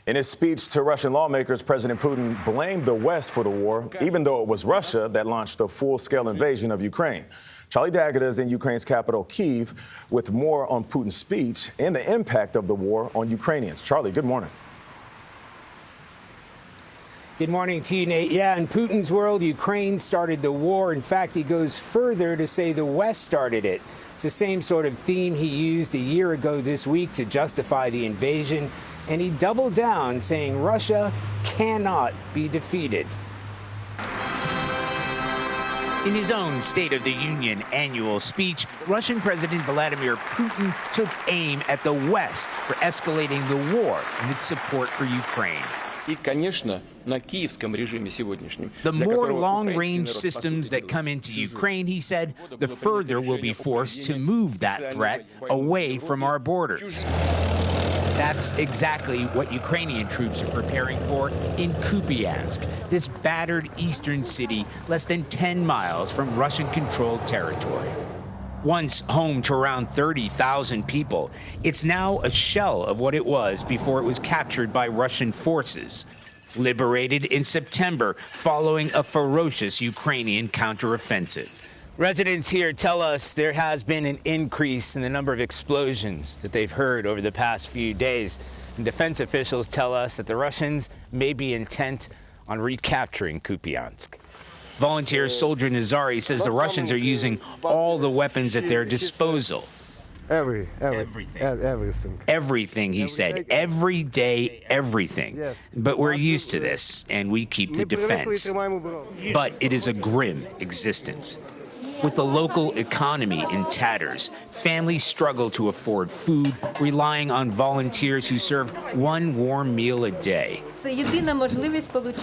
In his speech to Russian lawmakers, President Putin blamed the West for the war, even though it was Russia that launched the full-scale invasion of Ukraine. Charlie Daggett is in Ukraine's capital, Kyiv, with more on Putin's speech and the impact of the war on Ukrainians. Charlie, good morning. Good morning to you, Nate. Yeah, in Putin's world, Ukraine started the war. In fact, he goes further to say the West started it. It's the same sort of theme he used a year ago this week to justify the invasion. And he doubled down, saying Russia cannot be defeated. In his own State of the Union annual speech, Russian President Vladimir Putin took aim at the West for escalating the war and its support for Ukraine. The more long-range systems that come into Ukraine, he said, the further we'll be forced to move that threat away from our borders. That's exactly what Ukrainian troops are preparing for in Kupyansk, this battered eastern city less than 10 miles from Russian-controlled territory. Once home to around 30,000 people, it's now a shell of what it was before it was captured by Russian forces. Liberated in September following a ferocious Ukrainian counteroffensive. Residents here tell us there has been an increase in the number of explosions that they've heard over the past few days. And defense officials tell us that the Russians may be intent on recapturing Kupyansk. Volunteer soldier Nazari says the Russians are using all the weapons at their disposal. Everything. Everything, he said. Every day, everything. Yes. But we're used to this, and we keep the defense. But it is a grim existence. With the local economy in tatters, families struggle to afford food, relying on volunteers who serve one warm meal a day.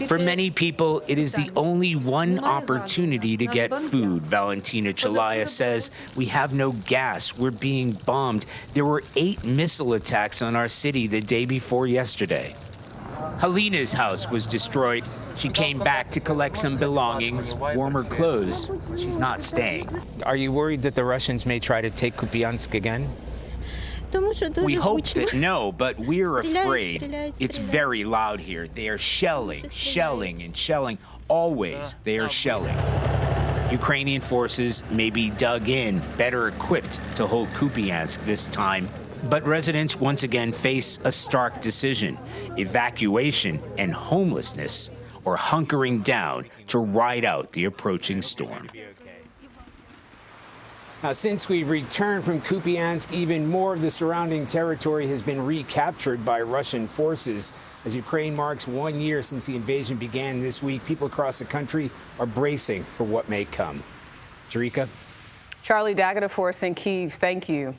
For many people, it is the only one opportunity to get food, Valentina Chalaya says. We have no gas. We're being bombed. There were 8 missile attacks on our city the day before yesterday. Halina's house was destroyed. She came back to collect some belongings, warmer clothes. She's not staying. Are you worried that the Russians may try to take Kupyansk again? We hope that no, but we're afraid. It's very loud here. They are shelling, and shelling. Always they are shelling. Ukrainian forces may be dug in, better equipped to hold Kupyansk this time. But residents once again face a stark decision: evacuation and homelessness, or hunkering down to ride out the approaching storm. Now, since we've returned from Kupyansk, even more of the surrounding territory has been recaptured by Russian forces. As Ukraine marks 1 year since the invasion began this week, people across the country are bracing for what may come. Jerika? Charlie Daggett for us in Kyiv, thank you.